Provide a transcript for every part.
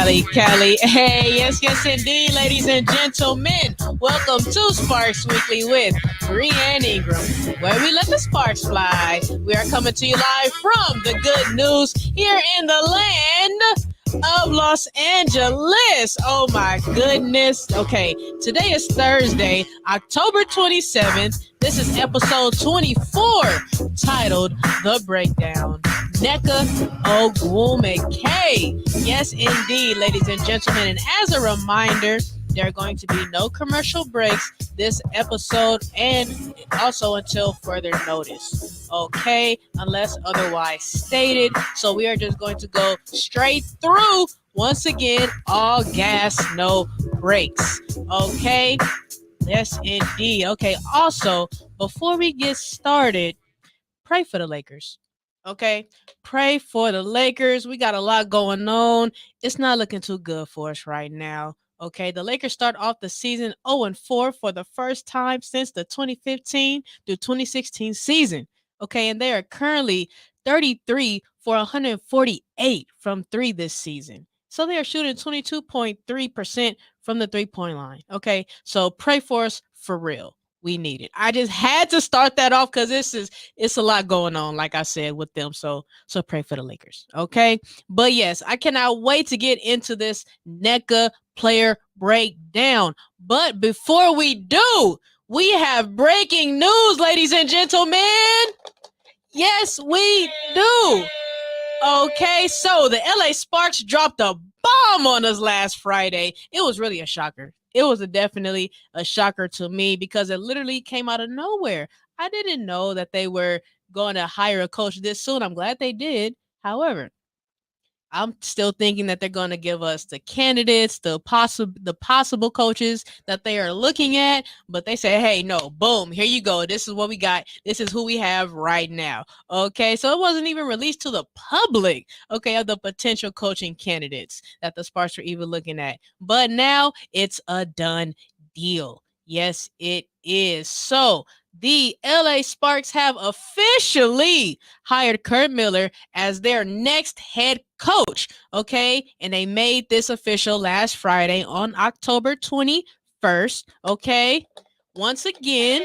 Callie. Hey, yes, indeed, ladies and gentlemen. Welcome to Sparks Weekly with Brianne Ingram, where we let the sparks fly. We are coming to you live from the good news here in the land of Los Angeles. Oh my goodness. Okay, today is Thursday, October 27th. This is episode 24, titled The Breakdown. Nneka Ogwumike. Yes, indeed, ladies and gentlemen. And as a reminder, there are going to be no commercial breaks this episode and also until further notice. Okay, unless otherwise stated. So we are just going to go straight through. Once again, all gas, no brakes. Okay, yes, indeed. Okay, also, before we get started, pray for the Lakers. Okay, pray for the Lakers. We got a lot going on. It's not looking too good for us right now. Okay, the Lakers start off the season 0-4 for the first time since the 2015 through 2016 season. Okay, and they are currently 33 for 148 from three this season. So they are shooting 22.3% from the 3-point line. Okay, so pray for us for real. We need it. I just had to start that off because it's a lot going on, like I said, with them. So pray for the Lakers. Okay. But yes, I cannot wait to get into this Nneka player breakdown. But before we do, we have breaking news, ladies and gentlemen. Yes, we do. Okay, so the LA Sparks dropped a bomb on us last Friday. It was really a shocker. It was definitely a shocker to me because it literally came out of nowhere. I didn't know that they were going to hire a coach this soon. I'm glad they did. However, I'm still thinking that they're going to give us the candidates, the possible coaches that they are looking at, but they say, hey, no, boom, here you go. This is what we got. This is who we have right now. Okay, so it wasn't even released to the public, okay, of the potential coaching candidates that the Sparks were even looking at. But now it's a done deal. Yes, it is. So the LA Sparks have officially hired Curt Miller as their next head coach, okay? And they made this official last Friday on October 21st, okay? Once again.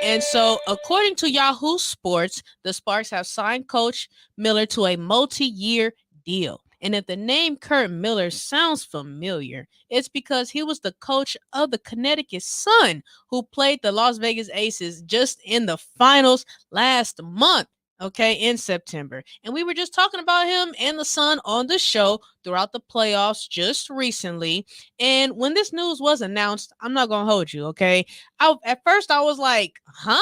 And so, according to Yahoo Sports, the Sparks have signed Coach Miller to a multi-year deal. And if the name Curt Miller sounds familiar, it's because he was the coach of the Connecticut Sun, who played the Las Vegas Aces just in the finals last month, okay, in September. And we were just talking about him and the Sun on the show throughout the playoffs just recently. And when this news was announced, I'm not going to hold you, okay? At first, I was like, huh?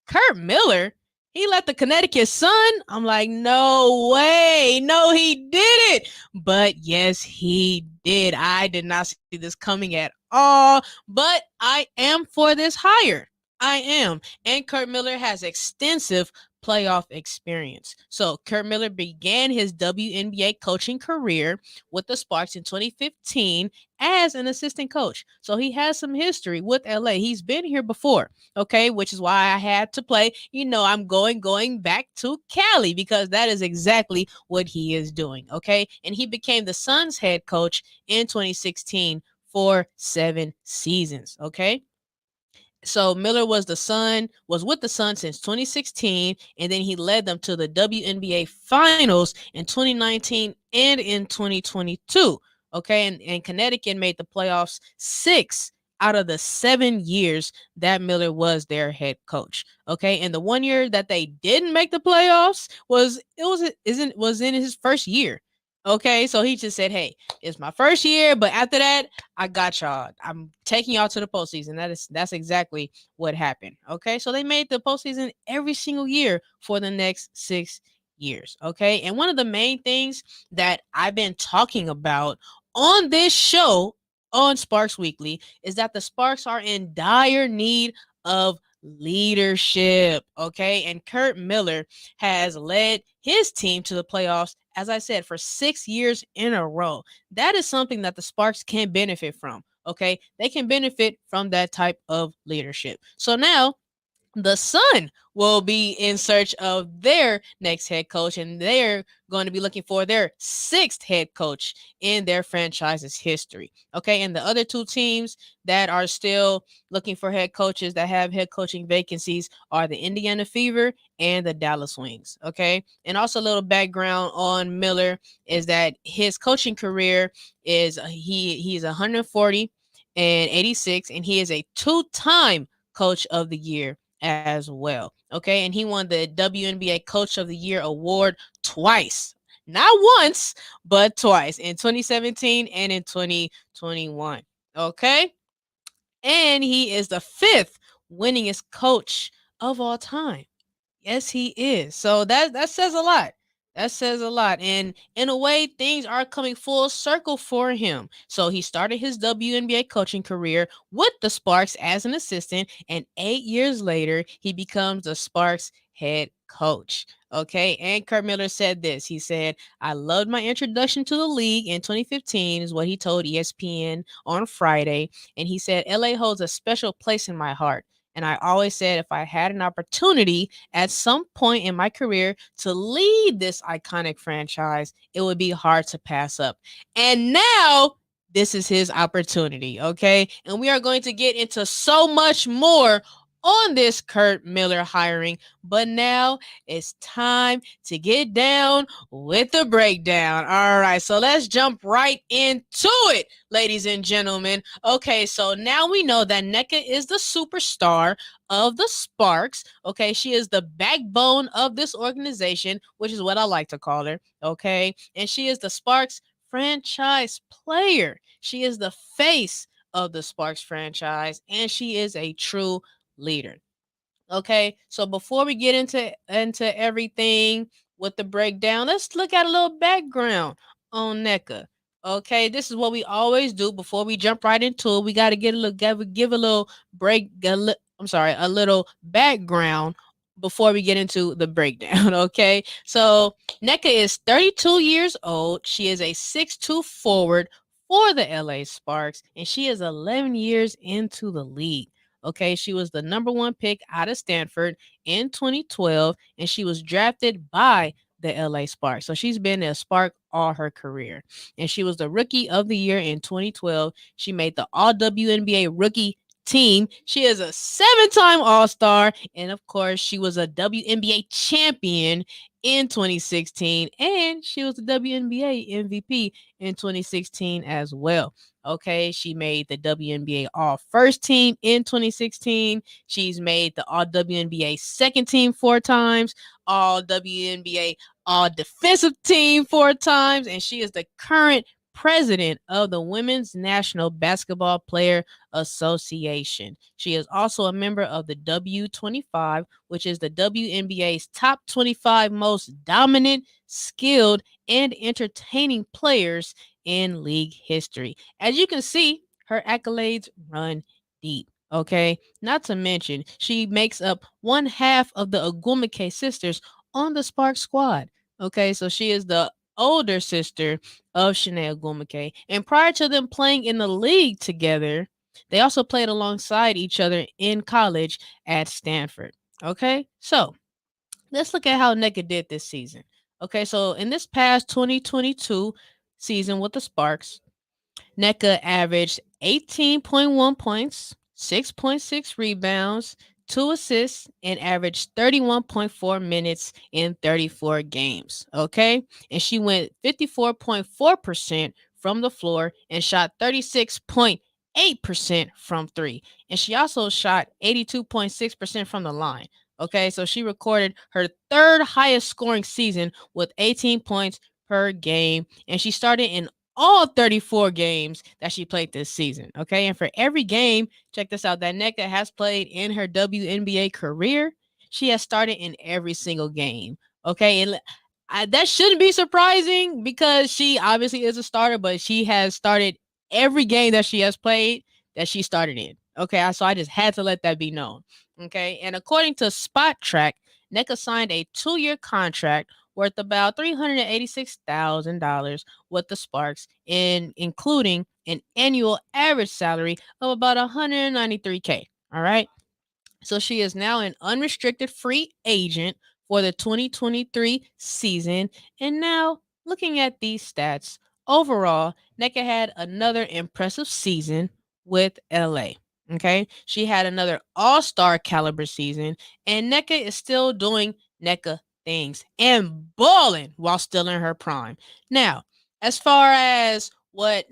Curt Miller? He left the Connecticut Sun? I'm like, no way. No, he didn't. But yes, he did. I did not see this coming at all. But I am for this hire. I am. And Curt Miller has extensive playoff experience. So Curt Miller began his WNBA coaching career with the Sparks in 2015 as an assistant coach. So he has some history with LA. He's been here before, okay, which is why I had to play. I'm going back to Cali because that is exactly what he is doing, okay? And he became the Suns head coach in 2016 for 7 seasons, okay? So Miller was with the Sun since 2016, and then he led them to the WNBA Finals in 2019 and in 2022. Okay, and Connecticut made the playoffs 6 out of the 7 years that Miller was their head coach. Okay, and the 1 year that they didn't make the playoffs was in his first year. Okay, so he just said, hey, it's my first year, but after that, I got y'all. I'm taking y'all to the postseason. That's exactly what happened. Okay, so they made the postseason every single year for the next 6 years. Okay, and one of the main things that I've been talking about on this show on Sparks Weekly is that the Sparks are in dire need of leadership. Okay, and Curt Miller has led his team to the playoffs, as I said, for 6 years in a row. That is something that the Sparks can benefit from. Okay, they can benefit from that type of leadership. So now the Sun will be in search of their next head coach, and they're going to be looking for their sixth head coach in their franchise's history. Okay, and the other two teams that are still looking for head coaches that have head coaching vacancies are the Indiana Fever and the Dallas Wings. Okay, and also a little background on Miller is that his coaching career is he's 140 and 86, and he is a two-time coach of the year as well. Okay, and he won the WNBA Coach of the Year award twice. Not once, but twice, in 2017 and in 2021. Okay, and he is the fifth winningest coach of all time. Yes, he is. So that says a lot. That says a lot. And in a way, things are coming full circle for him. So he started his WNBA coaching career with the Sparks as an assistant, and 8 years later, he becomes the Sparks head coach. Okay, and Curt Miller said this. He said, "I loved my introduction to the league in 2015," is what he told ESPN on Friday. And he said, "LA holds a special place in my heart. And I always said if I had an opportunity at some point in my career to lead this iconic franchise, it would be hard to pass up." And now this is his opportunity, okay? And we are going to get into so much more on this Curt Miller hiring, but now it's time to get down with the breakdown. All right, so let's jump right into it, ladies and gentlemen. Okay, so now we know that Nneka is the superstar of the Sparks. Okay, she is the backbone of this organization, which is what I like to call her. Okay, and she is the Sparks franchise player. She is the face of the Sparks franchise, and she is a true leader. Okay, so before we get into everything with the breakdown, let's look at a little background on Nneka. Okay, this is what we always do before we jump right into it. We got to get a little give a little a little background before we get into the breakdown. Okay, so Nneka is 32 years old. She is a 6'2" forward for the LA Sparks, and she is 11 years into the league. Okay, she was the number one pick out of Stanford in 2012, and she was drafted by the LA Spark. So she's been a Spark all her career. And she was the rookie of the year in 2012. She made the All WNBA rookie team. She is a 7-time All-Star, and of course, she was a WNBA champion in 2016, and she was the WNBA MVP in 2016 as well. Okay, she made the WNBA All First Team in 2016. She's made the All WNBA Second Team 4 times, All WNBA All Defensive Team 4 times, and she is the current president of the Women's National Basketball Player Association. She is also a member of the W25, which is the WNBA's top 25 most dominant, skilled, and entertaining players in league history. As you can see, her accolades run deep. Okay, not to mention she makes up one half of the Ogwumike sisters on the Spark squad. Okay, so she is the older sister of Nneka Ogwumike, and prior to them playing in the league together, they also played alongside each other in college at Stanford. Okay, so let's look at how Nneka did this season. Okay, so in this past 2022 season with the Sparks, Nneka averaged 18.1 points, 6.6 rebounds, 2 assists, and averaged 31.4 minutes in 34 games. Okay. And she went 54.4% from the floor and shot 36.8% from three. And she also shot 82.6% from the line. Okay. So she recorded her third highest scoring season with 18 points per game. And she started in all 34 games that she played this season. Okay. And for every game, check this out, that Nneka has played in her WNBA career, she has started in every single game. Okay. And that shouldn't be surprising because she obviously is a starter, but she has started every game that she has played that she started in. Okay. So I just had to let that be known. Okay. And according to Spot Track, Nneka signed a 2-year contract worth about $386,000 with the Sparks, including an annual average salary of about $193K. All right. So she is now an unrestricted free agent for the 2023 season. And now, looking at these stats, overall, Nneka had another impressive season with LA. Okay, she had another all-star caliber season, and Nneka is still doing Nneka things and balling while still in her prime. Now, as far as what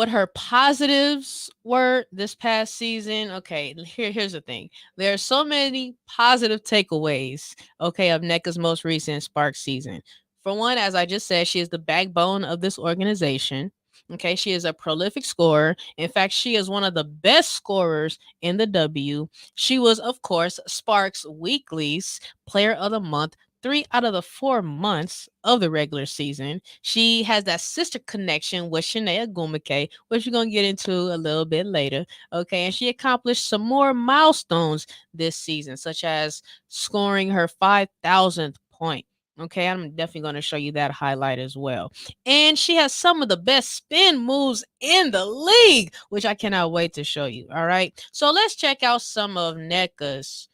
her positives were this past season. Okay, here's the thing. There are so many positive takeaways, okay, of Nneka's most recent Spark season. For one, as I just said, she is the backbone of this organization. Okay, she is a prolific scorer. In fact, she is one of the best scorers in the W. She was, of course, Sparks Weekly's Player of the Month 3 out of the 4 months of the regular season. She has that sister connection with Nneka Ogwumike, which we're going to get into a little bit later. Okay, and she accomplished some more milestones this season, such as scoring her 5,000th point. Okay, I'm definitely going to show you that highlight as well. And she has some of the best spin moves in the league, which I cannot wait to show you. All right, so let's check out some of Nneka's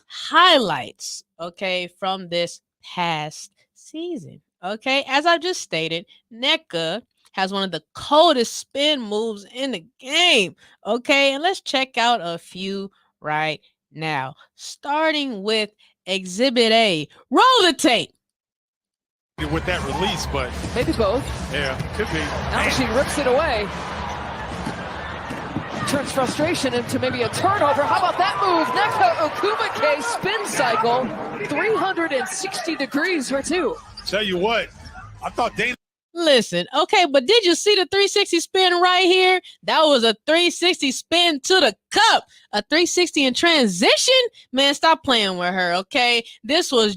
highlights, okay, from this past season. Okay, as I just stated, Nneka has one of the coldest spin moves in the game. Okay, and let's check out a few right now. Starting with Exhibit A. Roll the tape. With that release, but maybe both. Yeah, could be. Now she rips it away. Turns frustration into maybe a turnover. How about that move? Nneka Ogwumike spin cycle, 360 degrees for two. Tell you what, I thought Dana. Listen, okay, but did you see the 360 spin right here? That was a 360 spin to the cup. A 360 in transition? Man, stop playing with her, okay? This one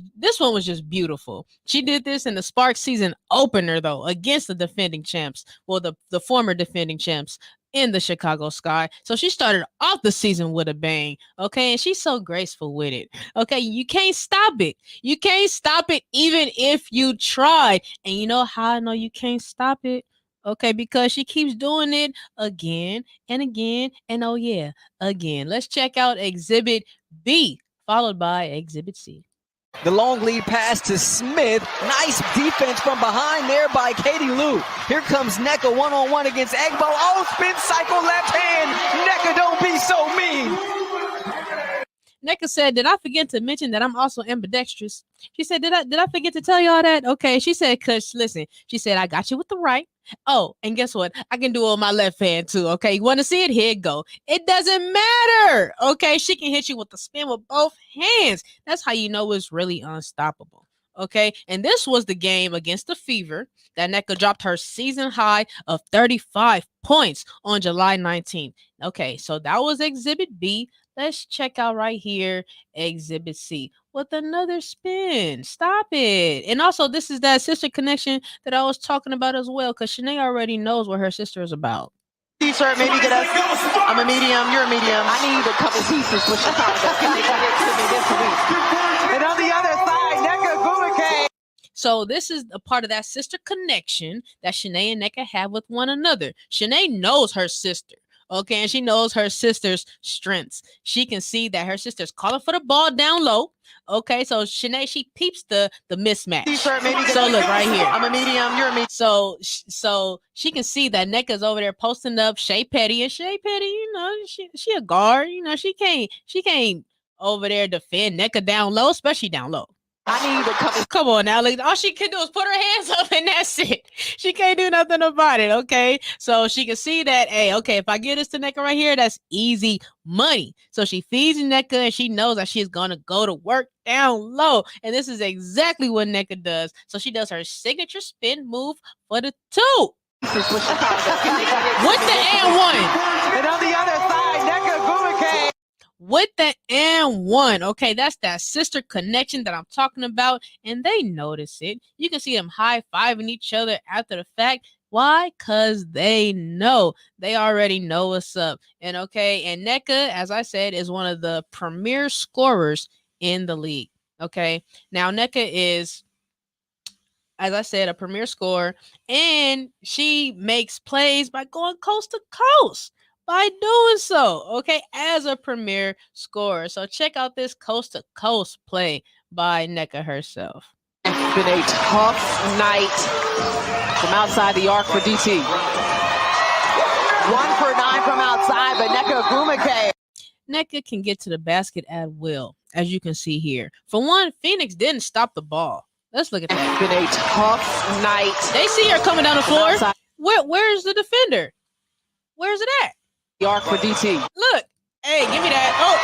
was just beautiful. She did this in the Spark season opener, though, against the defending champs. Well, the former defending champs in the Chicago Sky. So she started off the season with a bang, okay? And she's so graceful with it, okay? You can't stop it. You can't stop it even if you tried. And you know how I know you can't stop it? Okay, because she keeps doing it again and again and oh yeah, again. Let's check out Exhibit B, followed by Exhibit C. The long lead pass to Smith. Nice defense from behind there by Katie Lou. Here comes Nneka one-on-one against Egbo. Oh, spin cycle left hand. Nneka, don't be so mean. Nneka said, did I forget to mention that I'm also ambidextrous? She said, did I forget to tell y'all that? Okay, she said, because listen, she said, I got you with the right. Oh, and guess what? I can do it with my left hand too. Okay, you want to see it? Here it go. It doesn't matter. Okay, she can hit you with the spin with both hands. That's how you know it's really unstoppable. Okay, and this was the game against the Fever that Nneka dropped her season high of 35 points on July 19th. Okay, so that was Exhibit B. Let's check out right here Exhibit C with another spin. Stop it. And also, this is that sister connection that I was talking about as well, because Shanae already knows what her sister is about. T-shirt, maybe get us. I'm a medium, you're a medium. I need a couple pieces with Chicago. Can you get it to me this week? And on the other side, Nneka Ogwumike. So this is a part of that sister connection that Shanae and Nneka have with one another. Shanae knows her sister. Okay, and she knows her sister's strengths. She can see that her sister's calling for the ball down low. Okay, so Shanae, she peeps the mismatch. T-shirt, maybe so look right here. I'm a medium, you're a medium. So she can see that Nneka's over there posting up Shea Petty, and Shea Petty, you know, she a guard. You know, she can't over there defend Nneka down low, especially down low. I need a couple. Come on now. Like, all she can do is put her hands up and that's it. She can't do nothing about it, okay? So she can see that, hey, okay, if I give this to Nneka right here, that's easy money. So she feeds Nneka and she knows that she's going to go to work down low. And this is exactly what Nneka does. So she does her signature spin move for the two. With the and one. And on the other side, Nneka Ogwumike. With the and one. Okay, that's that sister connection that I'm talking about, and they notice it. You can see them high-fiving each other after the fact. Why? Because they know. They already know what's up. And okay, and Nneka, as I said, is one of the premier scorers in the league. Okay, now Nneka is, as I said, a premier scorer, and she makes plays by going coast to coast. by doing so, okay, as a premier scorer. So check out this coast-to-coast play by Nneka herself. It's been a tough night from outside the arc for DT. 1 for 9 from outside, but Nneka Ogwumike. Nneka can get to the basket at will, as you can see here. For one, Phoenix didn't stop the ball. Let's look at that. It's been a tough night. They see her coming down the floor. Where's the defender? Where's it at? The arc for DT. Look. Hey, give me that. Oh.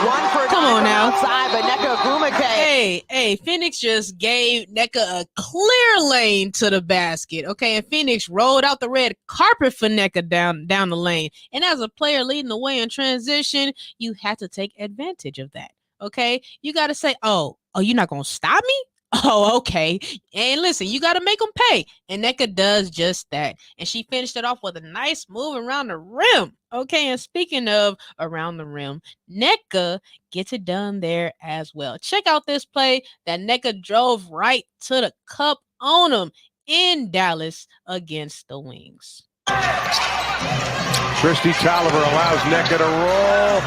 1 for 9 Come on from now. outside, but Nneka Ogwumike. Hey, Phoenix just gave Nneka a clear lane to the basket. Okay, and Phoenix rolled out the red carpet for Nneka down the lane. And as a player leading the way in transition, you have to take advantage of that. Okay, you got to say, oh, you're not going to stop me? Oh, okay. And listen, you got to make them pay. And Nneka does just that. And she finished it off with a nice move around the rim. Okay, and speaking of around the rim, Nneka gets it done there as well. Check out this play that Nneka drove right to the cup on him in Dallas against the Wings. Christy Tolliver allows Nneka to roll.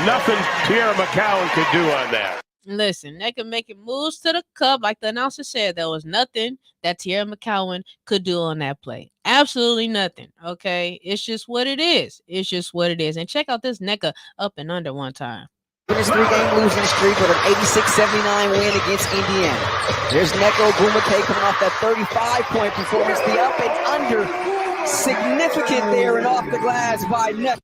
Nothing Tierra McCowan could do on that. Listen, Nneka making moves to the cup. Like the announcer said, there was nothing that Tierra McCowan could do on that play. Absolutely nothing. Okay. It's just what it is. It's just what it is. And check out this Nneka up and under one time. His 3-game losing streak with an 86-79 win against Indiana. There's Nneka Ogwumike coming off that 35-point performance. The up and under significant there and off the glass by Nneka.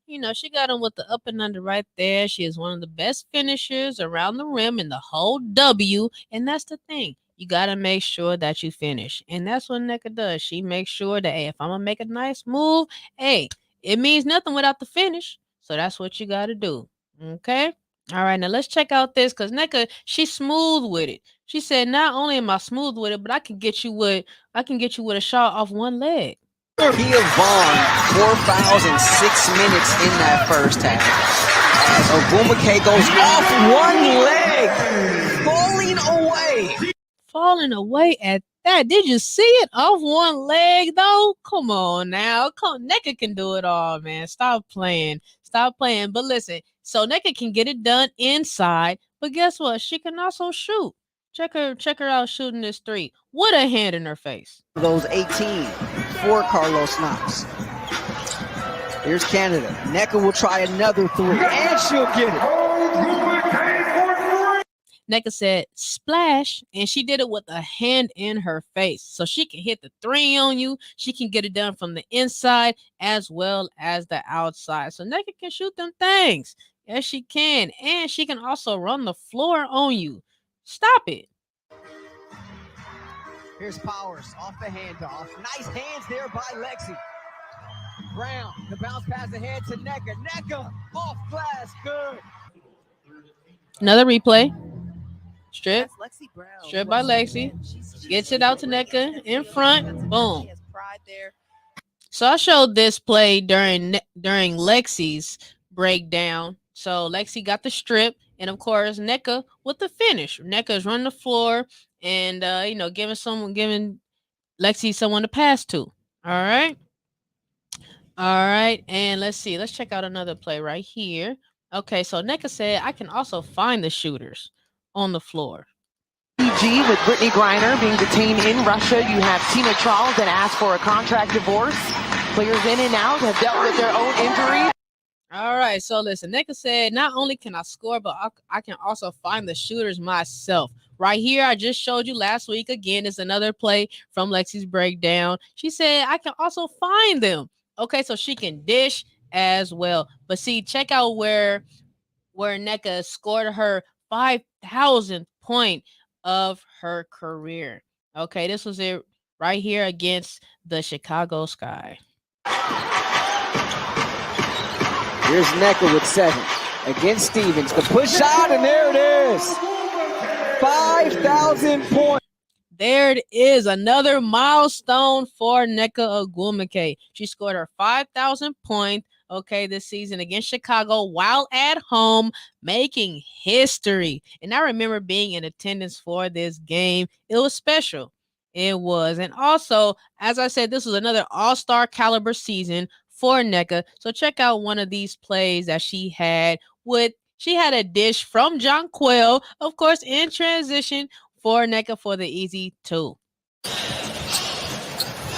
You know, she got him with the up and under right there. She is one of the best finishers around the rim in the whole W. And that's the thing. You got to make sure that you finish. And that's what Nneka does. She makes sure that, hey, if I'm going to make a nice move, hey, it means nothing without the finish. So that's what you got to do. Okay? All right, now let's check out this because Nneka, she's smooth with it. She said, not only am I smooth with it, but I can get you with a shot off one leg. Kia Vaughn, 4 fouls in 6 minutes in that first half. As Ogwumike goes off one leg, falling away at that. Did you see it off one leg though? Come on now, Nneka can do it all, man. Stop playing. But listen, so Nneka can get it done inside, but guess what? She can also shoot. Check her out shooting this 3 with a hand in her face. Those 18 for Carlos Knox. Here's Canada. Nneka will try another 3, and she'll get it. Nneka said splash, and she did it with a hand in her face. So she can hit the 3 on you. She can get it done from the inside as well as the outside. So Nneka can shoot them things. Yes, she can. And she can also run the floor on you. Stop it. Here's Powers off the handoff. Nice hands there by Lexi. Brown, the bounce pass ahead to Nneka. Nneka off glass, good. Another replay. Strip. Lexi Brown. Strip by Lexi. Gets it out to Nneka in front. Boom. So I showed this play during Lexi's breakdown. So Lexi got the strip, and of course Nneka with the finish. Nneka is running the floor and giving Lexi someone to pass to. All right, and let's see. Let's check out another play right here. Okay, so Nneka said I can also find the shooters on the floor. PG with Brittany Griner being detained in Russia. You have Tina Charles that asked for a contract divorce. Players in and out have dealt with their own injuries. All right, so listen, Nneka said, not only can I score, but I can also find the shooters myself. Right here, I just showed you last week. Again, it's another play from Lexi's breakdown. She said, I can also find them. Okay, so she can dish as well. But see, check out where Nneka scored her 5,000th point of her career. Okay, this was it right here against the Chicago Sky. Here's Nneka with 7 against Stevens. The push shot, and there it is. 5,000 points. There it is, another milestone for Nneka Ogwumike. She scored her 5,000th point, this season against Chicago while at home, making history. And I remember being in attendance for this game. It was special. It was. And also, as I said, this was another all-star caliber season for Nneka. So check out one of these plays that she had she had a dish from Jonquel, of course, in transition for Nneka for the easy 2.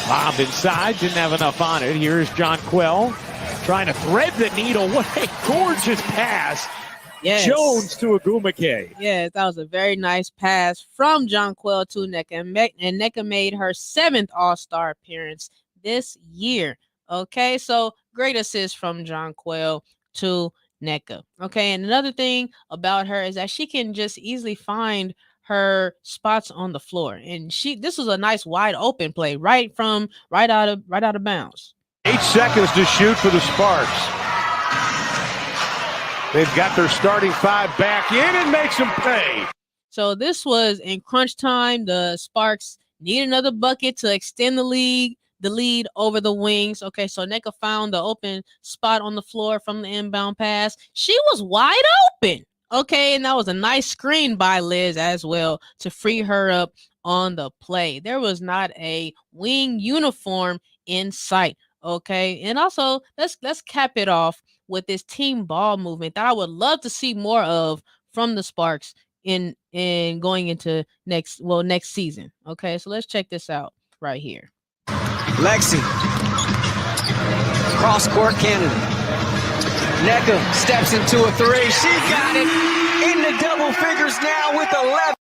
Bob inside, didn't have enough on it. Here's Jonquel trying to thread the needle. What a gorgeous pass. Yes. Jones to Ogwumike. Yes, that was a very nice pass from Jonquel to Nneka. And Nneka made her 7th All-Star appearance this year. Okay, so great assist from Jonquel to Nneka. Okay, and another thing about her is that she can just easily find her spots on the floor, and this was a nice wide open play right out of bounds. 8 seconds to shoot for the Sparks. They've got their starting 5 back in and makes them pay. So this was in crunch time. The Sparks need another bucket to extend the lead over the wings. Okay, so Nneka found the open spot on the floor from the inbound pass. She was wide open. Okay, and that was a nice screen by Liz as well to free her up on the play. There was not a wing uniform in sight. Okay, and also let's cap it off with this team ball movement that I would love to see more of from the Sparks in going into next season. Okay, so let's check this out right here. Lexi, cross court candidate. Nneka steps into a 3. She got it in the double figures now with 11.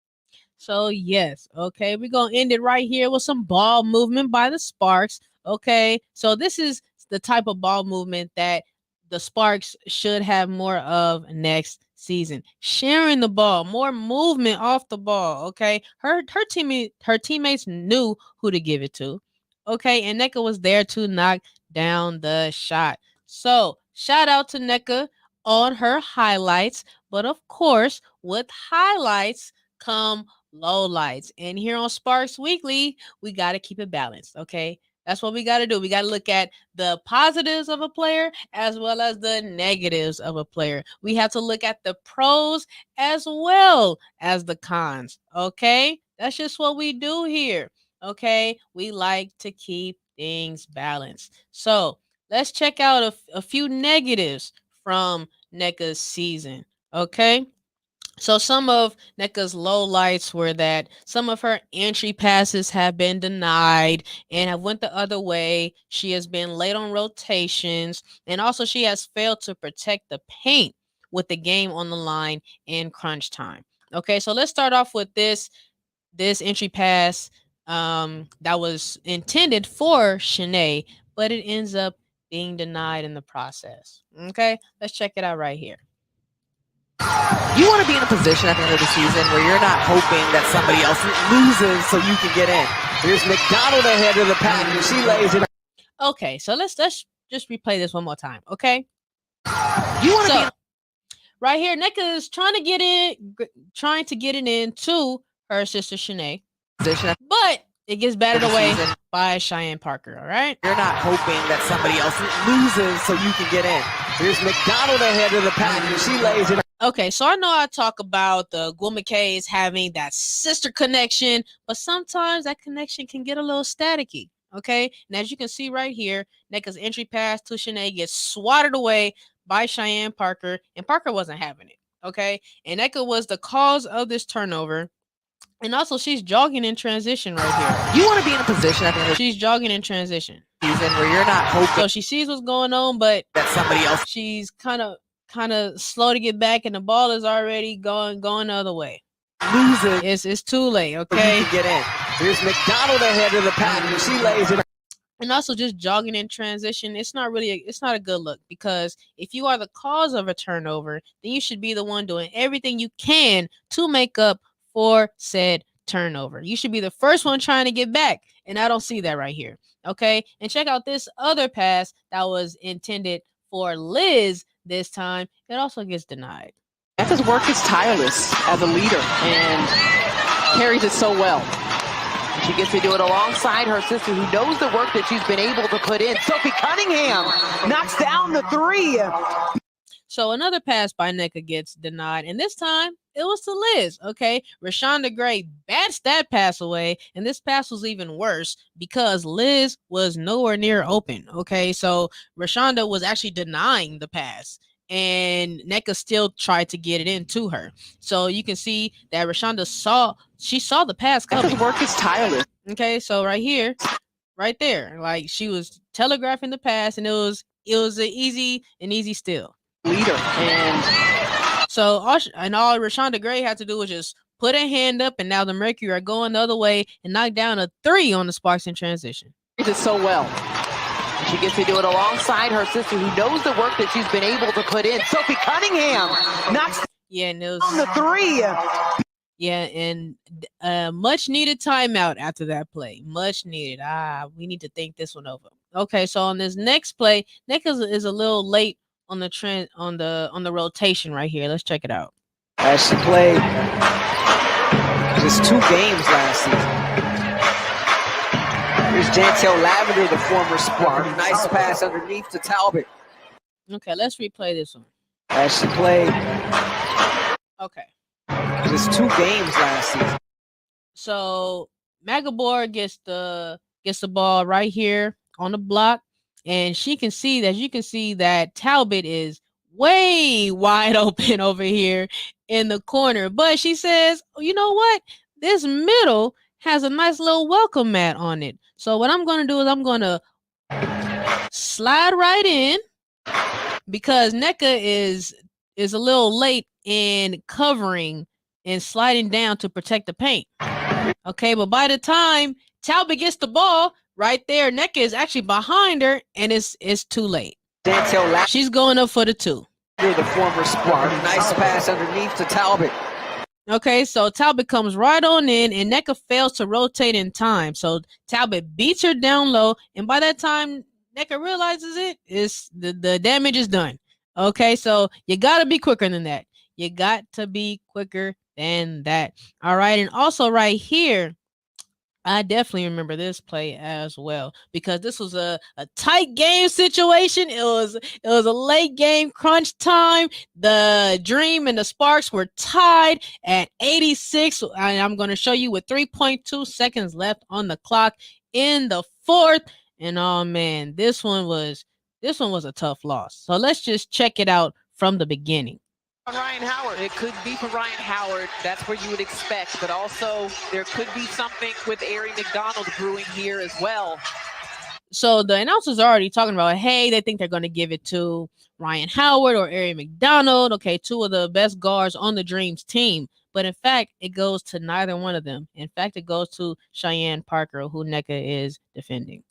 So yes, okay, we're gonna end it right here with some ball movement by the Sparks. Okay, so this is the type of ball movement that the Sparks should have more of next season. Sharing the ball, more movement off the ball. Okay, her teammates knew who to give it to. Okay, and Nneka was there to knock down the shot. So shout out to Nneka on her highlights, but of course, with highlights come lowlights. And here on Sparks Weekly, we got to keep it balanced. Okay, that's what we got to do. We got to look at the positives of a player as well as the negatives of a player. We have to look at the pros as well as the cons. Okay, that's just what we do here. Okay, we like to keep things balanced. So let's check out a few negatives from Nneka's season. Okay, so some of Nneka's lowlights were that some of her entry passes have been denied and have went the other way. She has been late on rotations, and also she has failed to protect the paint with the game on the line in crunch time. Okay, so let's start off with this entry pass that was intended for Shanae, but it ends up being denied in the process. Okay, let's check it out right here. You want to be in a position at the end of the season where you're not hoping that somebody else loses so you can get in. Here's McDonald ahead of the pack, and she lays it. Okay, so let's just replay this one more time. Okay, You want to right here, Nneka is trying to get it into her sister Shanae, but it gets battered away by Cheyenne Parker. All right, you're not hoping that somebody else loses so you can get in. Here's McDonald ahead of the pack, and she lays it. Okay, so I know I talk about the Ogwumikes having that sister connection, but sometimes that connection can get a little staticky. Okay, and as you can see right here, Nneka's entry pass to Shanae gets swatted away by Cheyenne Parker, and Parker wasn't having it. Okay, and Nneka was the cause of this turnover. And also, she's jogging in transition right here. You want to be in a position at the end of she's jogging in transition season where you're not hoping. So she sees what's going on, but that somebody else. She's kind of slow to get back, and the ball is already going the other way. Losing. It's too late. Okay, you can get in. Here's McDonald ahead of the pack, and she lays it. And also, just jogging in transition, it's not a good look, because if you are the cause of a turnover, then you should be the one doing everything you can to make up for said turnover. You should be the first one trying to get back, and I don't see that right here. Okay, and check out this other pass that was intended for Liz this time. It also gets denied. Nneka's work is tireless as a leader and carries it so well. She gets to do it alongside her sister, who knows the work that she's been able to put in. Sophie Cunningham knocks down the 3. So another pass by Nneka gets denied, and this time it was to Liz. Okay, Rashonda Gray bats that pass away, and this pass was even worse because Liz was nowhere near open. Okay, so Rashonda was actually denying the pass, and Nneka still tried to get it into her. So you can see that Rashonda saw the pass coming. Nneka's work is tireless. Okay, so right here, right there, like she was telegraphing the pass, and it was an easy steal. Leader. And so all Rashonda Gray had to do was just put a hand up, and now the Mercury are going the other way and knock down a 3 on the Sparks in transition. She did so well. She gets to do it alongside her sister, who knows the work that she's been able to put in. Sophie Cunningham knocks and it was on the 3. Yeah, and much needed timeout after that play. Much needed. We need to think this one over. Okay, so on this next play, Nneka is a little late on the trend on the rotation right here. Let's check it out. As she played just 2 games last season. Here's Jantel Lavender, the former Spark. Nice pass underneath to Talbot. Okay, let's replay this one. As she played okay. just 2 games last season. So Magabor gets the ball right here on the block, and you can see that Talbot is way wide open over here in the corner. But she says, you know what? This middle has a nice little welcome mat on it. So what I'm going to do is I'm going to slide right in, because Nneka is a little late in covering and sliding down to protect the paint. Okay, but by the time Talbot gets the ball right there, Nneka is actually behind her, and it's too late. She's going up for the 2. You're the former Spark. Nice pass underneath to Talbot. Okay, so Talbot comes right on in, and Nneka fails to rotate in time. So Talbot beats her down low, and by that time Nneka realizes the damage is done. Okay, so you got to be quicker than that. You got to be quicker than that. All right, and also right here, I definitely remember this play as well, because this was a tight game situation. It was a late game crunch time. The Dream and the Sparks were tied at 86. And I'm going to show you with 3.2 seconds left on the clock in the 4th. And oh man, this one was a tough loss. So let's just check it out from the beginning. Ryan Howard. It could be for Ryan Howard. That's where you would expect. But also, there could be something with Aerie McDonald brewing here as well. So the announcers are already talking about, hey, they think they're going to give it to Ryan Howard or Aerie McDonald. Okay, 2 of the best guards on the Dreams team. But in fact, it goes to neither one of them. In fact, it goes to Cheyenne Parker, who Nneka is defending.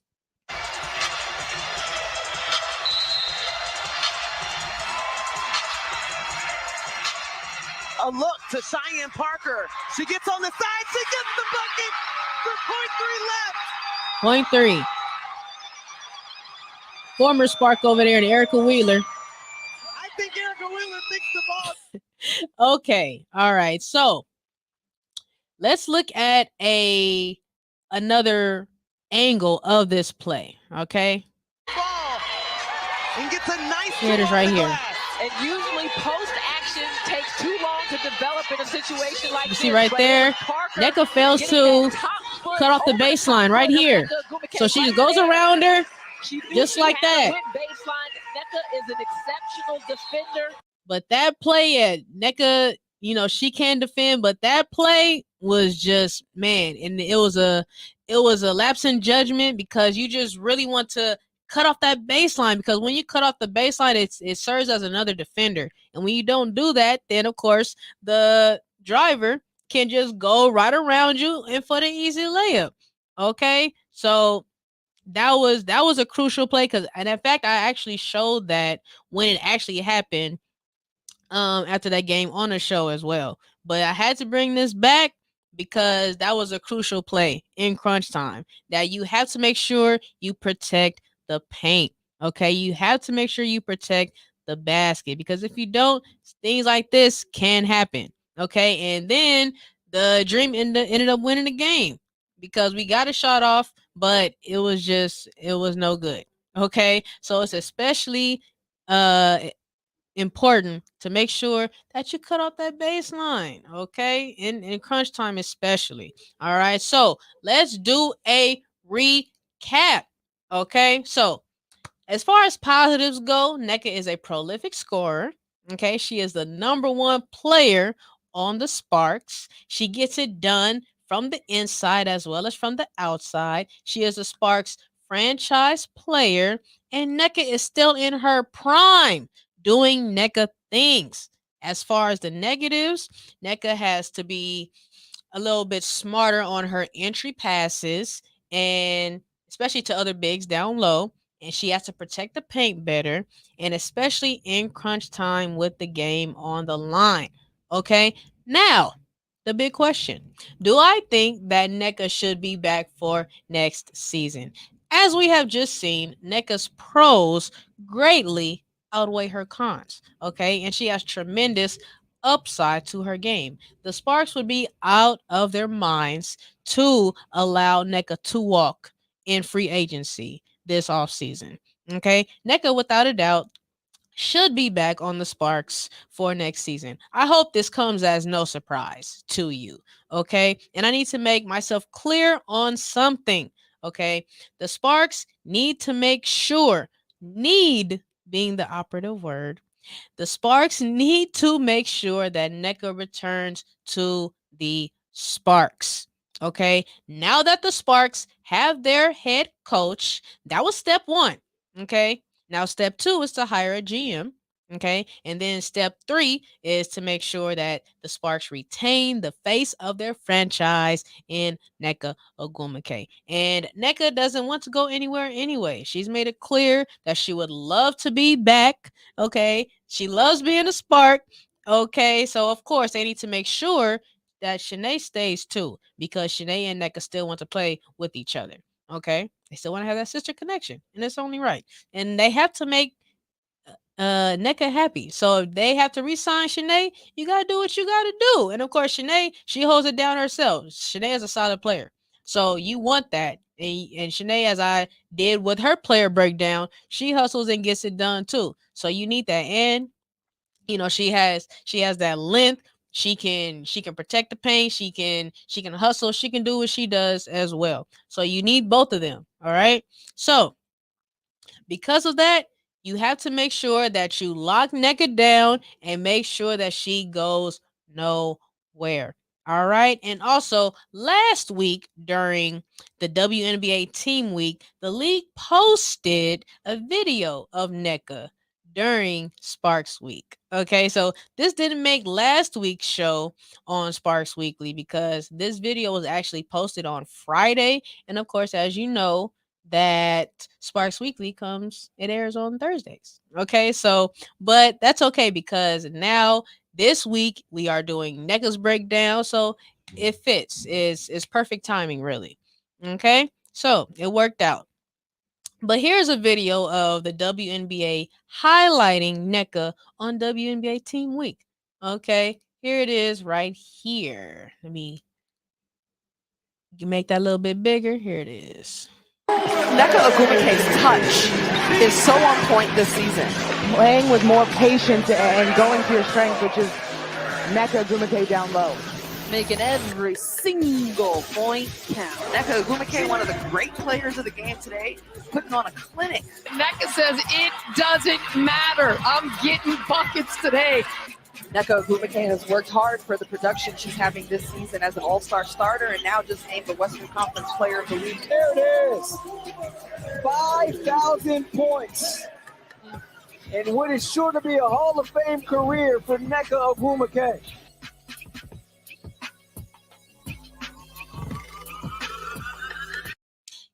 A look to Cheyenne Parker. She gets on the side. She gets the bucket for 0.3 left. 0.3. Former Spark over there, and Erica Wheeler. I think Erica Wheeler thinks the ball. Okay. All right. So let's look at another angle of this play. Okay. Ball. And gets a nice. Here it is right here. And usually post-action takes too long to develop in a situation like this. You see right there, Nneka fails to cut off the baseline right here. So she just goes around her just like that. Nneka is an exceptional defender. But that play at Nneka, she can defend, but that play was just, man, and it was a lapse in judgment, because you just really want to cut off that baseline, because when you cut off the baseline, it serves as another defender. And when you don't do that, then of course the driver can just go right around you and for the easy layup. Okay, so that was a crucial play, and in fact, I actually showed that when it actually happened after that game on the show as well. But I had to bring this back because that was a crucial play in crunch time, that you have to make sure you protect the paint. Okay, you have to make sure you protect the basket, because if you don't, things like this can happen. Okay, and then the Dream ended up winning the game because we got a shot off, but it was no good. Okay, so it's especially important to make sure that you cut off that baseline, okay? In crunch time especially. All right. So let's do a recap. Okay. So as far as positives go, Nneka is a prolific scorer. Okay. She is the number one player on the Sparks. She gets it done from the inside as well as from the outside. She is the Sparks franchise player, and Nneka is still in her prime doing Nneka things. As far as the negatives, Nneka has to be a little bit smarter on her entry passes, and especially to other bigs down low. And she has to protect the paint better, and especially in crunch time with the game on the line. Okay. Now, the big question: do I think that Nneka should be back for next season? As we have just seen, Nneka's pros greatly outweigh her cons. Okay. And she has tremendous upside to her game. The Sparks would be out of their minds to allow Nneka to walk in free agency this offseason. Okay. Nneka, without a doubt, should be back on the Sparks for next season. I hope this comes as no surprise to you. Okay. And I need to make myself clear on something. Okay. The Sparks need to make sure, need being the operative word, the Sparks need to make sure that Nneka returns to the Sparks. Okay. Now that the Sparks have their head coach, that was step one. Okay. Now, step two is to hire a GM. Okay. And then step three is to make sure that the Sparks retain the face of their franchise in Nneka Ogwumike. And Nneka doesn't want to go anywhere anyway. She's made it clear that she would love to be back. Okay. She loves being a Spark. Okay. So, of course, they need to make sure that Shanae stays too, because Shanae and Nneka still want to play with each other. Okay. They still want to have that sister connection, and it's only right. And they have to make Nneka happy. So if they have to re-sign Shanae, you gotta do what you gotta do. And of course, Shanae, she holds it down herself. Shanae is a solid player. So you want that. And Shanae, as I did with her player breakdown, she hustles and gets it done too. So you need that. And she has that length. She can protect the paint. She can hustle. She can do what she does as well. So you need both of them. All right. So because of that, you have to make sure that you lock Nneka down and make sure that she goes nowhere. All right. And also, last week during the WNBA Team Week, the league posted a video of Nneka during Sparks Week. Okay. So this didn't make last week's show on Sparks Weekly because this video was actually posted on Friday. And of course, as you know, that Sparks Weekly it airs on Thursdays. Okay, so but that's okay because now this week we are doing Nneka's breakdown, so it fits. It's perfect timing, really. Okay, so it worked out. But here's a video of the WNBA highlighting Nneka on WNBA Team Week. Okay, here it is right here. Let me make that a little bit bigger. Here it is. Nneka Ogwumike's touch is so on point this season. Playing with more patience and going to your strength, which is Nneka Ogwumike down low. Making every single point count. Nneka Ogwumike, one of the great players of the game today, putting on a clinic. Nneka says, it doesn't matter. I'm getting buckets today. Nneka Ogwumike has worked hard for the production she's having this season as an all-star starter and now just named the Western Conference Player of the Week. There it is. 5,000 points. And what is sure to be a Hall of Fame career for Nneka Ogwumike.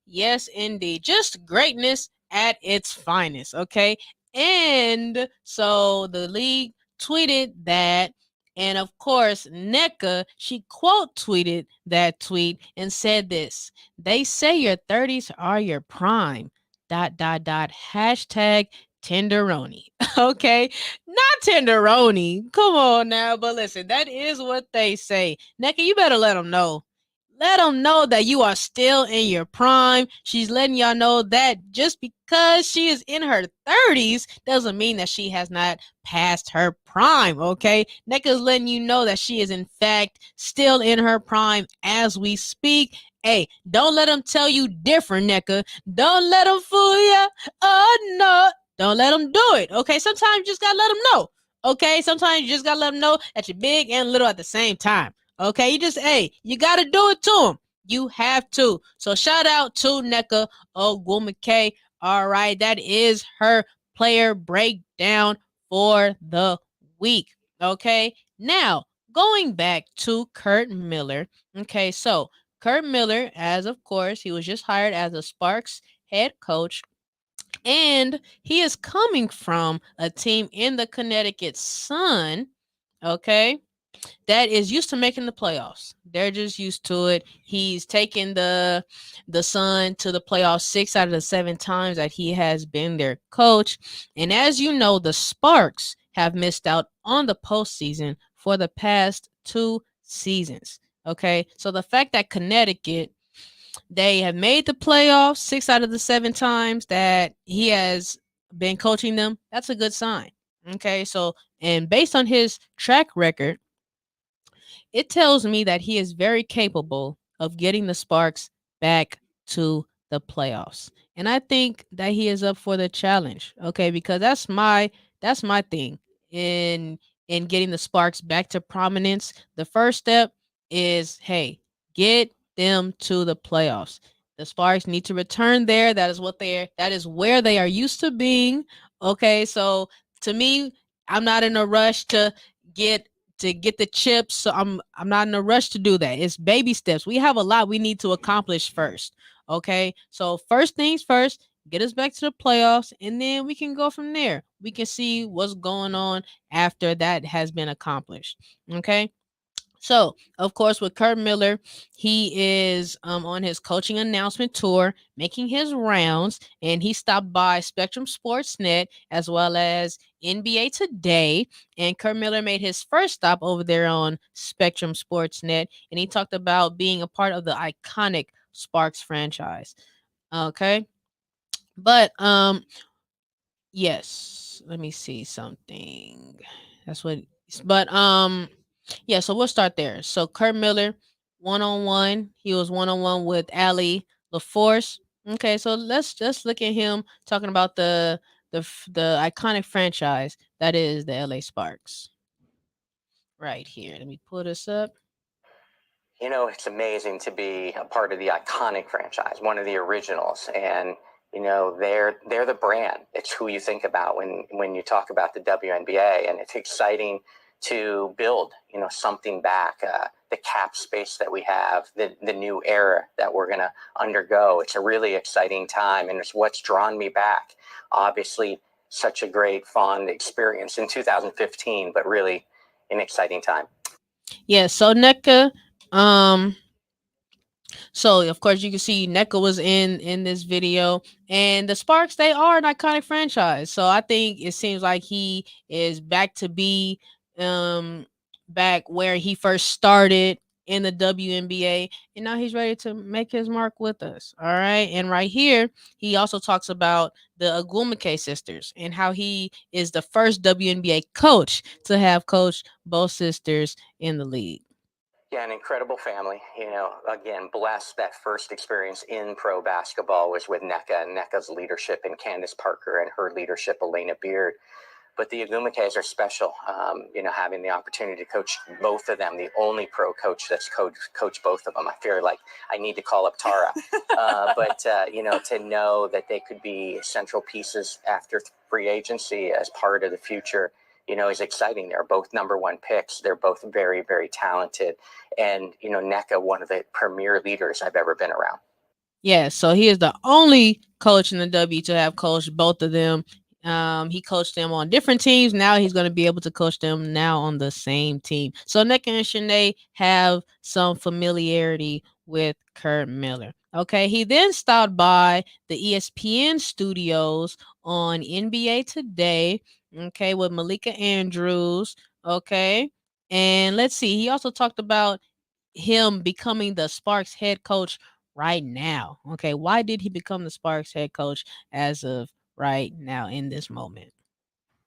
Yes, indeed. Just greatness at its finest, okay? And so the league tweeted that, and of course, Nneka, she quote tweeted that tweet and said this: "They say your 30s are your prime, .. Hashtag tenderoni." Okay, not tenderoni. Come on now, but listen, that is what they say. Nneka, you better let them know. let them know that you are still in your prime. She's letting y'all know that just because she is in her 30s doesn't mean that she has not passed her prime, okay? Nneka's letting you know that she is in fact still in her prime as we speak. Hey, don't let them tell you different, Nneka. Don't let them fool you. Oh, no. Don't let them do it, okay? Sometimes you just gotta let them know, okay? Sometimes you just gotta let them know that you're big and little at the same time. Okay, you got to do it to him. You have to. So shout out to Nneka Ogwumike. All right, that is her player breakdown for the week. Okay, now going back to Curt Miller. Okay, so Curt Miller, as of course, he was just hired as a Sparks head coach. And he is coming from a team in the Connecticut Sun. Okay, that is used to making the playoffs. They're just used to it. He's taken the Sun to the playoffs 6 out of the 7 times that he has been their coach. And as you know, the Sparks have missed out on the postseason for the past 2 seasons. Okay, so the fact that Connecticut, they have made the playoffs 6 out of the 7 times that he has been coaching them, that's a good sign. Okay, so and based on his track record, it tells me that he is very capable of getting the Sparks back to the playoffs. And I think that he is up for the challenge. Okay, because that's my thing in getting the Sparks back to prominence. The first step is, hey, get them to the playoffs. The Sparks need to return there. That is where they are used to being. Okay, so to me, I'm not in a rush get to get the chips. So I'm not in a rush to do that. It's baby steps. We have a lot we need to accomplish first. Okay. So first things first, get us back to the playoffs, and then we can go from there. We can see what's going on after that has been accomplished. Okay. So, of course, with Curt Miller, he is on his coaching announcement tour, making his rounds, and he stopped by Spectrum Sportsnet as well as NBA Today. And Curt Miller made his first stop over there on Spectrum Sportsnet, and he talked about being a part of the iconic Sparks franchise. Okay, but yes, let me see something. That's what, but yeah, so we'll start there. So Curt Miller, one on one. He was one on one with Ali LaForce. Okay, so let's just look at him talking about the iconic franchise that is the LA Sparks. Right here. Let me pull this up. You know, it's amazing to be a part of the iconic franchise, one of the originals, and you know they're the brand. It's who you think about when you talk about the WNBA, and it's exciting to build something back. The cap space that we have, the new era that we're going to undergo. It's a really exciting time, and it's what's drawn me back. Obviously, such a great, fond experience in 2015, but really an exciting time. Yeah. So Nneka, so of course you can see Nneka was in this video, and the Sparks, they are an iconic franchise. So I think it seems like he is back to be back where he first started in the WNBA, and now he's ready to make his mark with us. All right, and right here he also talks about the Ogwumike sisters and how he is the first WNBA coach to have coached both sisters in the league. Yeah, an incredible family. Again, blessed that first experience in pro basketball was with Nneka and Nneka's leadership, and Candace Parker and her leadership, Elena Beard. But the Ogwumikes are special, having the opportunity to coach both of them, the only pro coach that's coached both of them. I feel like I need to call up Tara. But to know that they could be central pieces after free agency as part of the future, is exciting. They're both number 1 picks. They're both very, very talented. And, Nneka, one of the premier leaders I've ever been around. Yeah, so he is the only coach in the W to have coached both of them. He coached them on different teams. Now he's going to be able to coach them now on the same team. So Nneka and Shanae have some familiarity with Curt Miller. Okay, he then stopped by the ESPN studios on NBA Today, okay, with Malika Andrews, okay, and let's see, he also talked about him becoming the Sparks head coach right now? Okay, why did he become the Sparks head coach as of right now in this moment?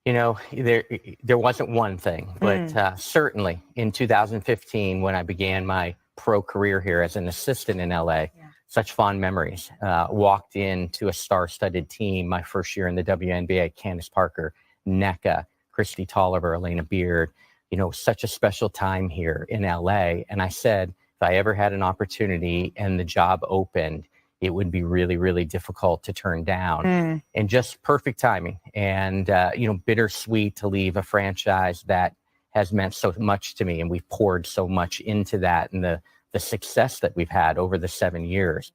You know, there wasn't one thing, but certainly in 2015, when I began my pro career here as an assistant in LA, such fond memories. Walked into a star-studded team my first year in the WNBA, Candace Parker, Nneka, Christy Tolliver, Elena Beard, you know, such a special time here in LA. And I said, if I ever had an opportunity and the job opened, it would be really, really difficult to turn down. And just perfect timing. And, you know, bittersweet to leave a franchise that has meant so much to me. And we've poured so much into that and the success that we've had over the 7 years.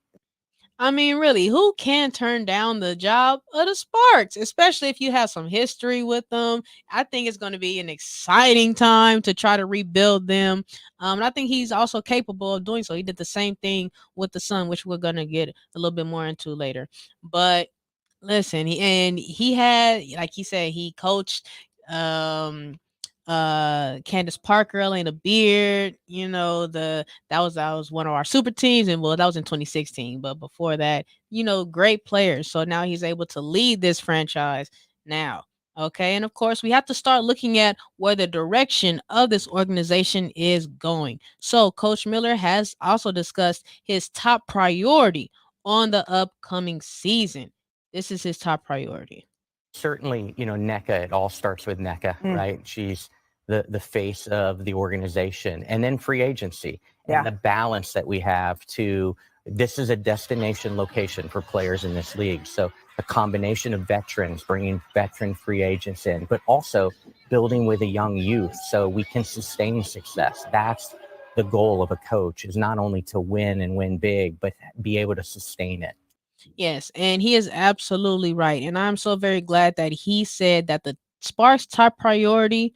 I mean, really, who can turn down the job of the Sparks, especially if you have some history with them? I think it's going to be an exciting time to try to rebuild them. And I think he's also capable of doing so. He did the same thing with the Sun, which we're going to get a little bit more into later. But listen, he had, like he said, he coached Candace Parker, Elena Beard, you know, that was one of our super teams, and well, that was in 2016. But before that, you know, great players. So now he's able to lead this franchise now. Okay, and of course, we have to start looking at where the direction of this organization is going. So, Coach Miller has also discussed his top priority on the upcoming season. This is his top priority. Certainly, you know, Nneka, it all starts with Nneka, right? She's the face of the organization, and then free agency and the balance that we have to, this is a destination location for players in this league. So a combination of veterans, bringing veteran free agents in, but also building with a young youth so we can sustain success. That's the goal of a coach, is not only to win and win big, but be able to sustain it. Yes, and he is absolutely right. And I'm so very glad that he said that the Sparks' top priority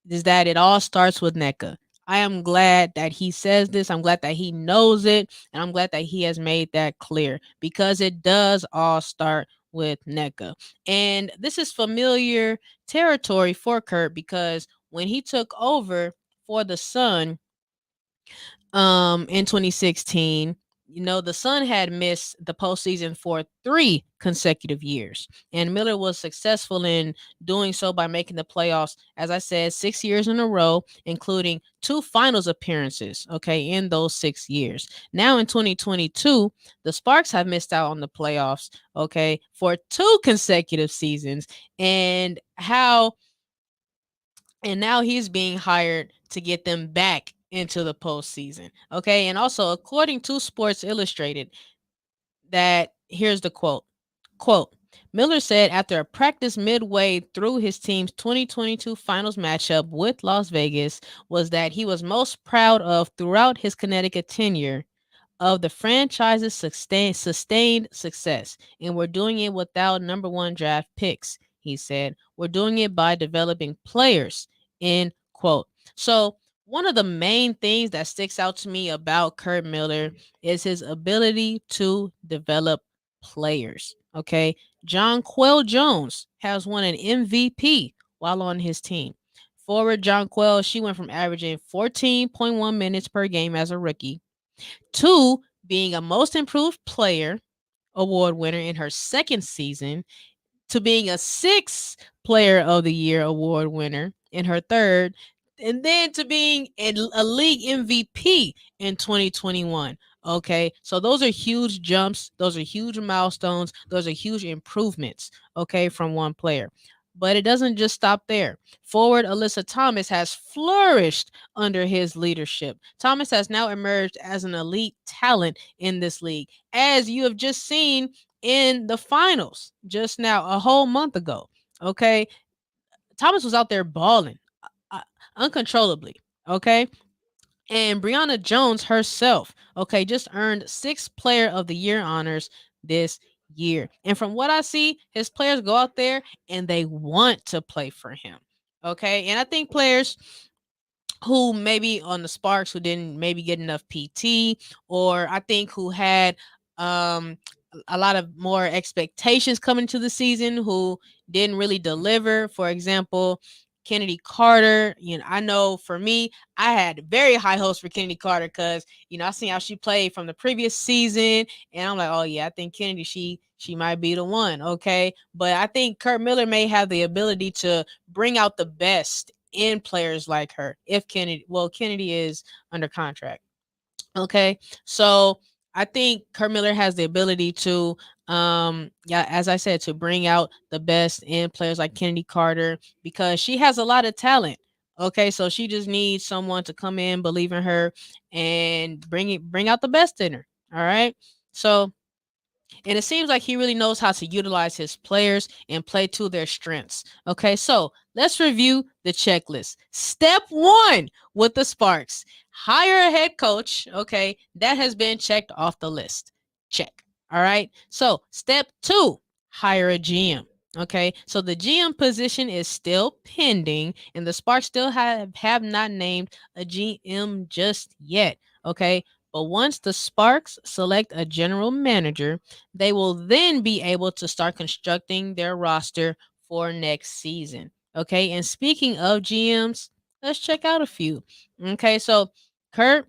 is that it all starts with Nneka. I am glad that he says this. I'm glad that he knows it. And I'm glad that he has made that clear, because it does all start with Nneka. And this is familiar territory for Curt, because when he took over for the Sun in 2016, you know, the Sun had missed the postseason for 3 consecutive years, and Miller was successful in doing so by making the playoffs, as I said, 6 years in a row, including 2 finals appearances, okay, in those 6 years. Now in 2022, the Sparks have missed out on the playoffs, okay, for 2 consecutive seasons, and now he's being hired to get them back into the postseason. Okay. And also, according to Sports Illustrated, that here's the quote, Miller said after a practice midway through his team's 2022 finals matchup with Las Vegas was that he was most proud of throughout his Connecticut tenure of the franchise's sustained success. And we're doing it without number 1 draft picks, he said. We're doing it by developing players, end quote. So one of the main things that sticks out to me about Curt Miller is his ability to develop players. Okay. Jonquel Jones has won an MVP while on his team. Forward Jonquel, she went from averaging 14.1 minutes per game as a rookie to being a most improved player award winner in her second season, to being a 6th player of the year award winner in her third, and then to being a league MVP in 2021. Okay, so those are huge jumps, those are huge milestones, those are huge improvements, okay, from one player. But it doesn't just stop there. Forward Alyssa Thomas has flourished under his leadership. Thomas has now emerged as an elite talent in this league, as you have just seen in the finals just now, a whole month ago. Okay, Thomas was out there balling uncontrollably. Okay, and Brianna Jones herself, okay, just earned 6th Player of the Year honors this year. And from what I see, his players go out there and they want to play for him. Okay, and I think players who maybe on the Sparks who didn't maybe get enough PT, or I think who had a lot of more expectations coming to the season, who didn't really deliver. For example, Kennedy Carter, I know for me, I had very high hopes for Kennedy Carter because, I seen how she played from the previous season, and I'm like, oh yeah, I think Kennedy, she might be the one, okay? But I think Curt Miller may have the ability to bring out the best in players like her if Kennedy is under contract. Okay, so I think Curt Miller has the ability to, as I said, to bring out the best in players like Kennedy Carter because she has a lot of talent. Okay, so she just needs someone to come in, believe in her, and bring out the best in her. All right, so. And it seems like he really knows how to utilize his players and play to their strengths. Okay, so let's review the checklist. Step 1 with the Sparks: hire a head coach. Okay, that has been checked off the list. Check. All right, so step 2: hire a GM. Okay, so the GM position is still pending, and the Sparks still have not named a GM just yet. Okay, but once the Sparks select a general manager, they will then be able to start constructing their roster for next season. Okay, and speaking of GMs, let's check out a few. Okay, so Curt,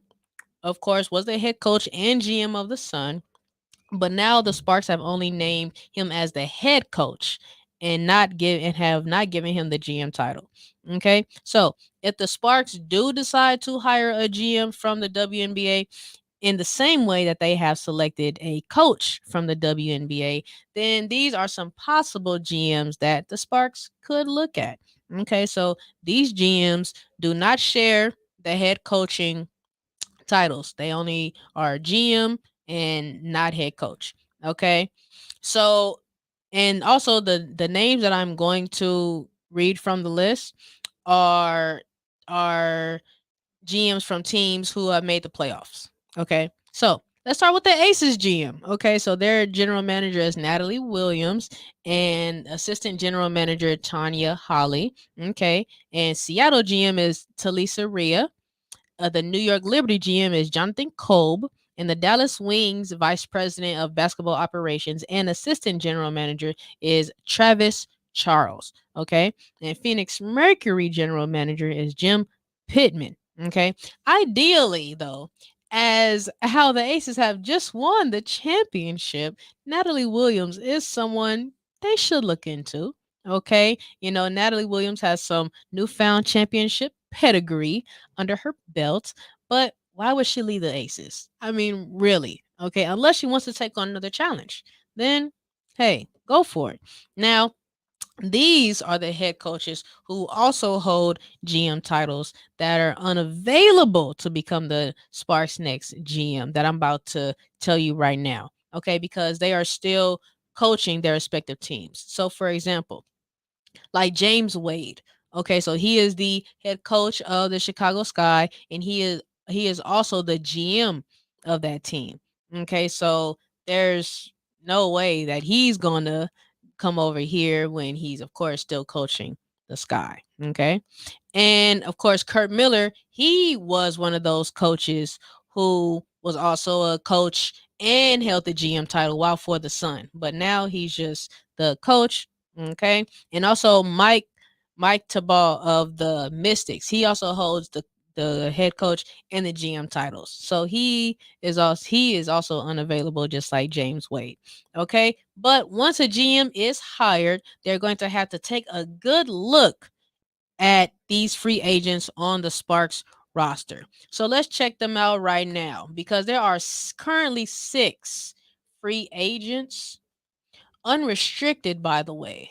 of course, was the head coach and GM of the Sun, but now the Sparks have only named him as the head coach and have not given him the GM title. Okay, so if the Sparks do decide to hire a GM from the WNBA, in the same way that they have selected a coach from the WNBA, then these are some possible GMs that the Sparks could look at. Okay, so these GMs do not share the head coaching titles. They only are GM and not head coach. Okay, so and also the names that I'm going to read from the list are GMs from teams who have made the playoffs. Okay, so let's start with the Aces GM. Okay, so their general manager is Natalie Williams and assistant general manager Tanya Holly. Okay, and Seattle GM is Talisa Rhea. The New York Liberty GM is Jonathan Kolb, and the Dallas Wings vice president of basketball operations and assistant general manager is Travis Charles. Okay, and Phoenix Mercury general manager is Jim Pittman. Okay, ideally though, as how the Aces have just won the championship, Natalie Williams is someone they should look into. Okay, Natalie Williams has some newfound championship pedigree under her belt, but why would she leave the Aces? I mean, really? Okay, unless she wants to take on another challenge, then hey, go for it. Now, these are the head coaches who also hold GM titles that are unavailable to become the Sparks next GM that I'm about to tell you right now. Okay, because they are still coaching their respective teams. So, for example, like James Wade. Okay, so he is the head coach of the Chicago Sky, and he is also the GM of that team. Okay, so there's no way that he's gonna come over here when he's, of course, still coaching the Sky. Okay, and of course, Curt Miller, he was one of those coaches who was also a coach and held the GM title while for the Sun, but now he's just the coach. Okay, and also Mike Tabal of the Mystics. He also holds the head coach and the GM titles. So he is also unavailable, just like James Wade. Okay, but once a GM is hired, they're going to have to take a good look at these free agents on the Sparks roster. So let's check them out right now because there are currently 6 free agents, unrestricted, by the way,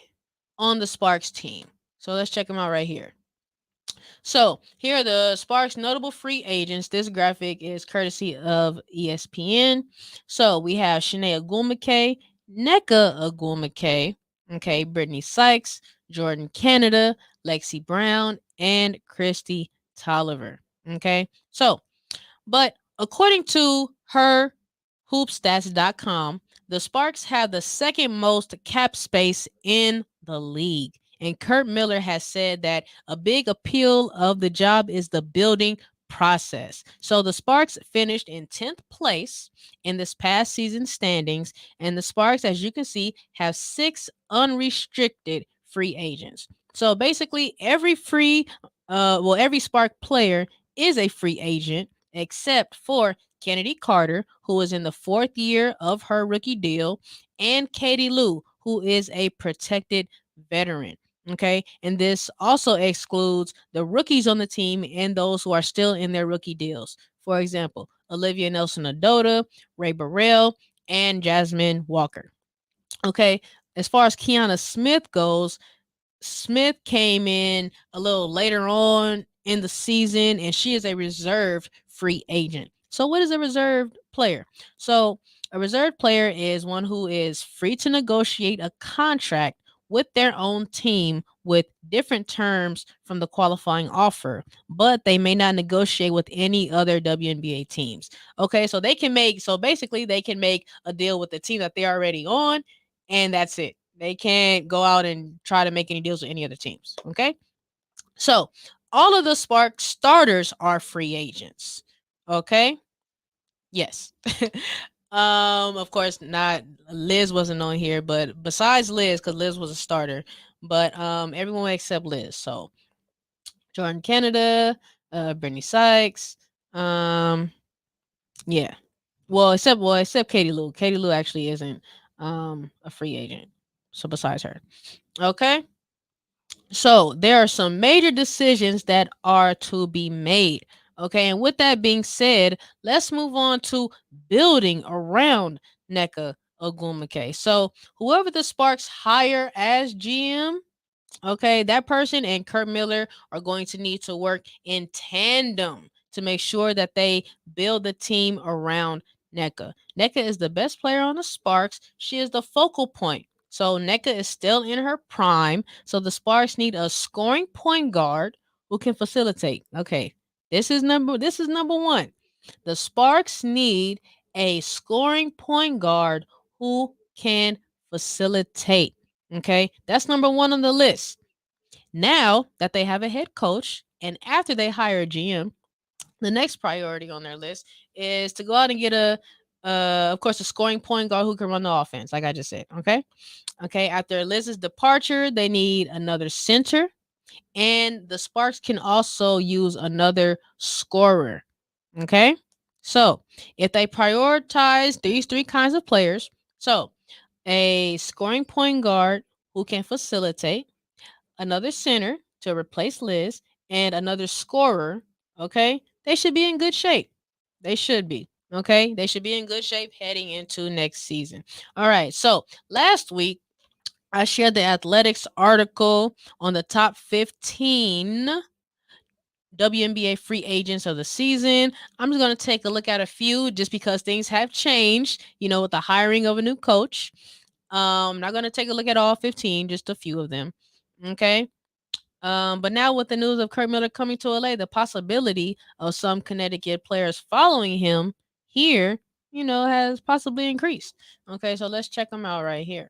on the Sparks team. So let's check them out right here. So here are the Sparks notable free agents. This graphic is courtesy of ESPN. So we have Nneka Ogwumike, Nneka Ogwumike, okay, Brittany Sykes, Jordan Canada, Lexi Brown, and Christy Tolliver. Okay, so but according to her hoopstats.com, the Sparks have the second most cap space in the league. And Curt Miller has said that a big appeal of the job is the building process. So the Sparks finished in 10th place in this past season standings. And the Sparks, as you can see, have 6 unrestricted free agents. So basically, every Spark player is a free agent except for Kennedy Carter, who is in the 4th year of her rookie deal, and Katie Lou, who is a protected veteran. Okay. And this also excludes the rookies on the team and those who are still in their rookie deals. For example, Olivia Nelson Adota, Ray Burrell, and Jasmine Walker. Okay. As far as Kiana Smith goes, Smith came in a little later on in the season, and she is a reserved free agent. So, what is a reserved player? So, a reserved player is one who is free to negotiate a contract with their own team with different terms from the qualifying offer, but they may not negotiate with any other WNBA teams. Okay, so basically they can make a deal with the team that they're already on, and that's it. They can't go out and try to make any deals with any other teams. Okay. So all of the Spark starters are free agents. Okay. Yes. Of course not. Liz wasn't on here, but besides Liz, because Liz was a starter, but everyone except Liz. So Jordan Canada, Brittany Sykes, yeah. Except Katie Lou. Katie Lou actually isn't a free agent. So besides her. Okay. So there are some major decisions that are to be made. Okay. And with that being said, let's move on to building around Nneka Ogwumike. So whoever the Sparks hire as GM, okay, that person and Curt Miller are going to need to work in tandem to make sure that they build the team around Nneka. Nneka is the best player on the Sparks. She is the focal point. So Nneka is still in her prime. So the Sparks need a scoring point guard who can facilitate. Okay, this is number one. The Sparks need a scoring point guard who can facilitate. Okay, that's number one on the list. Now that they have a head coach and after they hire a GM, the next priority on their list is to go out and get of course, a scoring point guard who can run the offense, like I just said. Okay. After Liz's departure, they need another center, and the Sparks can also use another scorer. Okay. So if they prioritize these three kinds of players, so a scoring point guard who can facilitate, another center to replace Liz, and another scorer, okay, they should be in good shape. They should be. Okay. They should be in good shape heading into next season. All right. So last week, I shared the athletics article on the top 15 WNBA free agents of the season. I'm just going to take a look at a few just because things have changed, with the hiring of a new coach. Not going to take a look at all 15, just a few of them. Okay. But now with the news of Curt Miller coming to LA, the possibility of some Connecticut players following him here, has possibly increased. Okay, so let's check them out right here.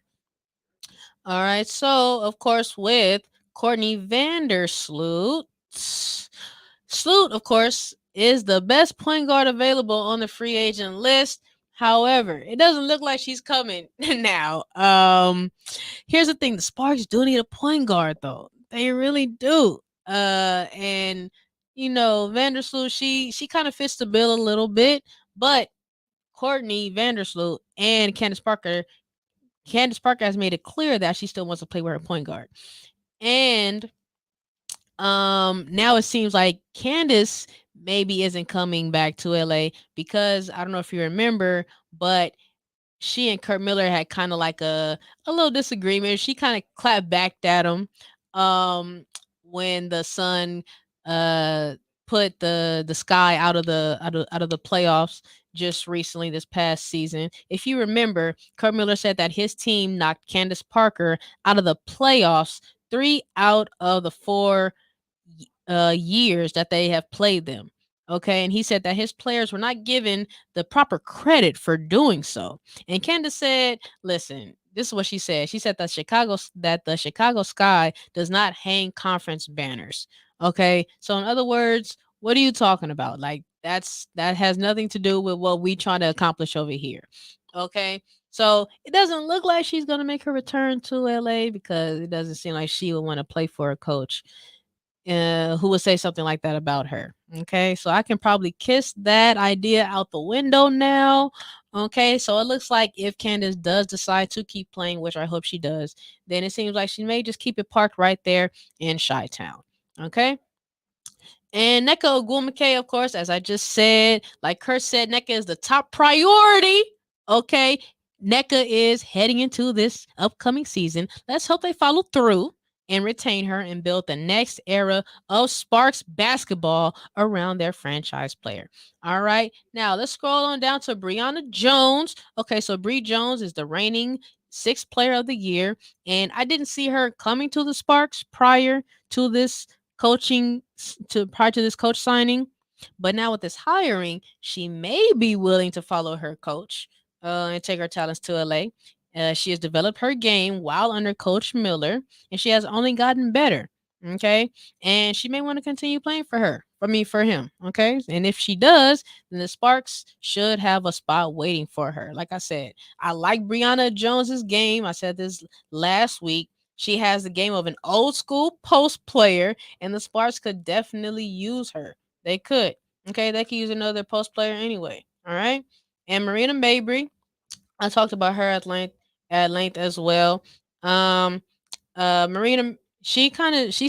All right, so of course with Courtney Vandersloot. Sloot, of course, is the best point guard available on the free agent list. However, it doesn't look like she's coming now. Here's the thing: the Sparks do need a point guard, though. They really do. And Vandersloot, she kind of fits the bill a little bit, but Courtney Vandersloot and Candace Parker has made it clear that she still wants to play with her point guard. And now it seems like Candace maybe isn't coming back to LA because I don't know if you remember, but she and Curt Miller had kind of like a little disagreement. She kind of clapped back at him when the Sun put the Sky out of the playoffs just recently this past season. If you remember, Curt Miller said that his team knocked Candace Parker out of the playoffs 3 out of the 4 years that they have played them. Okay, and he said that his players were not given the proper credit for doing so. And Candace said, "Listen, this is what she said. She said that the Chicago Sky does not hang conference banners." Okay, so in other words, what are you talking about? Like that has nothing to do with what we trying to accomplish over here. Okay, So it doesn't look like she's going to make her return to LA because it doesn't seem like she would want to play for a coach who would say something like that about her. Okay, so I can probably kiss that idea out the window now. Okay, so it looks like if Candace does decide to keep playing, which I hope she does, then it seems like she may just keep it parked right there in Chi-Town. Okay. And Nneka Ogwumike, of course, as I just said, like Curt said, Nneka is the top priority. Okay. Nneka is heading into this upcoming season. Let's hope they follow through and retain her and build the next era of Sparks basketball around their franchise player. All right. Now let's scroll on down to Brianna Jones. Okay, so Bree Jones is the reigning sixth player of the year. And I didn't see her coming to the Sparks prior to this prior to this coach signing. But now with this hiring, she may be willing to follow her coach and take her talents to LA. She has developed her game while under Coach Miller, and she has only gotten better. Okay, and she may want to continue playing for her. For him. Okay, and if she does, then the Sparks should have a spot waiting for her. Like I said, I like Brianna Jones's game. I said this last week. She has the game of an old school post player, and the Sparks could definitely use her. They could. Okay, they could use another post player anyway. All right. And Marina Mabry, I talked about her at length as well. Um, Marina, she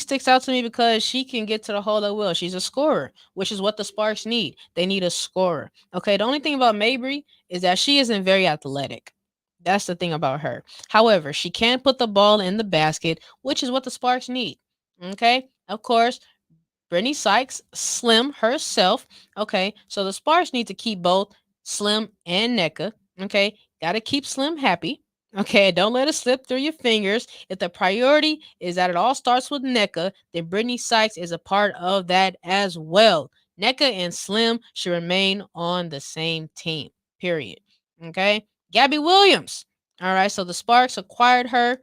sticks out to me because she can get to the hole at will. She's a scorer, which is what the Sparks need. They need a scorer. Okay, the only thing about Mabry is that she isn't very athletic. That's the thing about her. However, she can put the ball in the basket, which is what the Sparks need. Okay, of course, Brittany Sykes, Slim herself. Okay, so the Sparks need to keep both Slim and Nneka. Okay, gotta keep Slim happy. Okay, don't let it slip through your fingers. If the priority is that it all starts with Nneka, then Brittany Sykes is a part of that as well. Nneka and Slim should remain on the same team. Period. Okay, Gabby Williams. All right, so the Sparks acquired her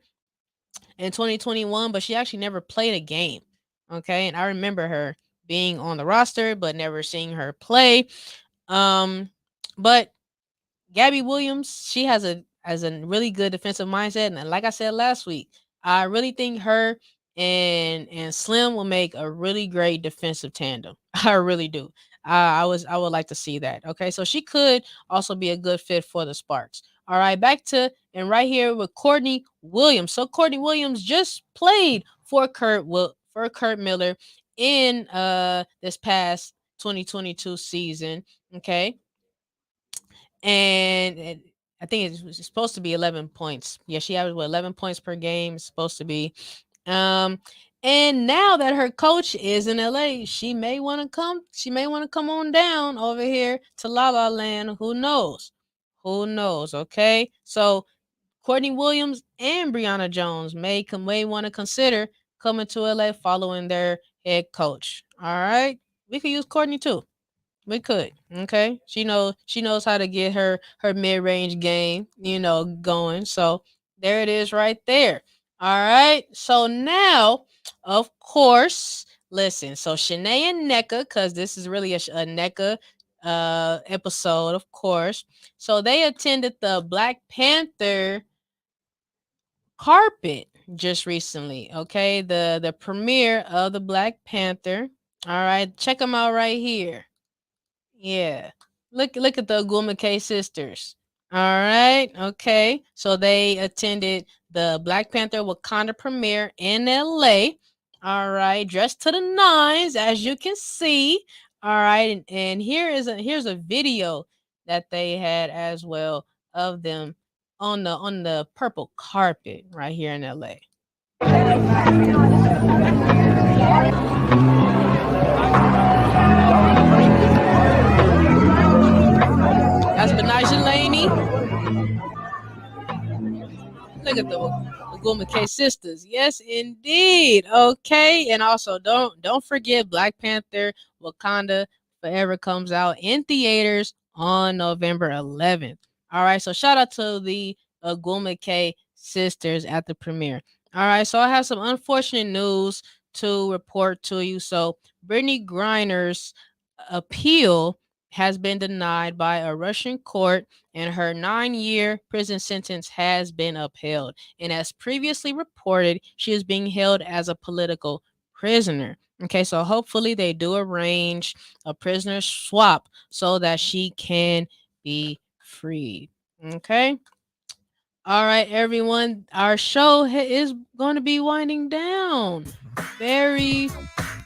in 2021, but she actually never played a game. Okay, and I remember her being on the roster, but never seeing her play. But Gabby Williams, she has a really good defensive mindset, and like I said last week, I really think her and Slim will make a really great defensive tandem. I really do. I would like to see that. Okay, so she could also be a good fit for the Sparks. All right, back to and right here with Courtney Williams. So Courtney Williams just played for Curt Miller in this past 2022 season. Okay, and I think it's supposed to be 11 points. Yeah, she averaged 11 points per game. It's supposed to be. Um, and now that her coach is in LA, she may want to come. She may want to come on down over here to La La Land. Who knows? Who knows? Okay, so Courtney Williams and Brianna Jones may want to consider coming to LA following their head coach. All right, we could use Courtney too. We could. Okay. She knows how to get her mid-range game, going. So there it is right there. All right. So now, of course, listen. So Shanae and Nneka, because this is really a Nneka episode, of course. So they attended the Black Panther carpet just recently. Okay. The premiere of the Black Panther. All right. Check them out right here. Yeah. Look at the Ogwumike sisters. All right. Okay. So they attended the Black Panther Wakanda premiere in LA. All right. Dressed to the nines, as you can see. All right. And here's a video that they had as well of them on the purple carpet right here in LA. That's Benaja Laney. Look at the Ogwumike sisters. Yes, indeed. Okay, and also don't forget Black Panther Wakanda Forever comes out in theaters on November 11th. All right, so shout out to the Ogwumike sisters at the premiere. All right, so I have some unfortunate news to report to you. So Brittany Griner's appeal has been denied by a Russian court, and her 9-year prison sentence has been upheld. And as previously reported, she is being held as a political prisoner. Okay, so hopefully they do arrange a prisoner swap so that she can be freed. Okay. All right, everyone. Our show is going to be winding down very,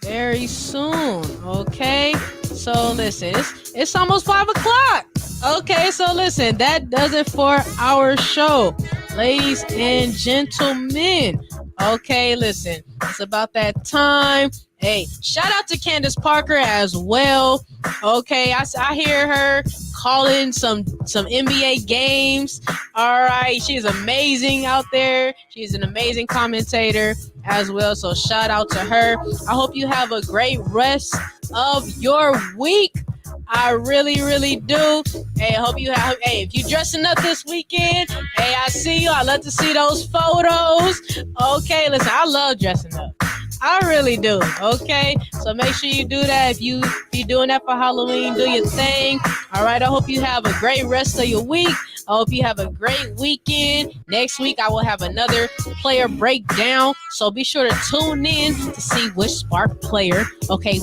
very soon. Okay. So listen, it's almost 5 o'clock. Okay, so listen, that does it for our show, ladies and gentlemen. Okay, listen, it's about that time. Hey, shout out to Candace Parker as well. Okay, I hear her calling some NBA games. All right, she's amazing out there. She's an amazing commentator as well. So shout out to her. I hope you have a great rest of your week. I really, really do. Hey, I hope you have. Hey, if you're dressing up this weekend, hey, I see you. I love to see those photos. Okay, listen, I love dressing up. I really do. Okay, so make sure you do that. If you're doing that for Halloween, do your thing. All right, I hope you have a great rest of your week. I hope you have a great weekend. Next week, I will have another player breakdown. So be sure to tune in to see which Spark player, okay,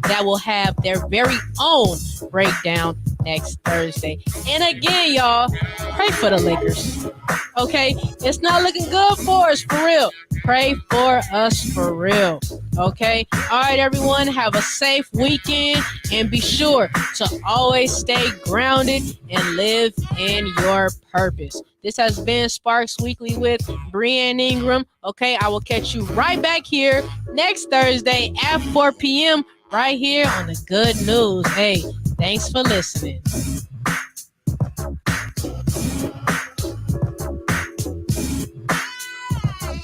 that will have their very own breakdown next Thursday. And again, y'all, pray for the Lakers. Okay, it's not looking good for us, for real. Pray for us for real. Okay. All right, everyone. Have a safe weekend and be sure to always stay grounded and live in your purpose. This has been Sparks Weekly with Brianne Ingram. Okay. I will catch you right back here next Thursday at 4 p.m. right here on the Good News. Hey, thanks for listening.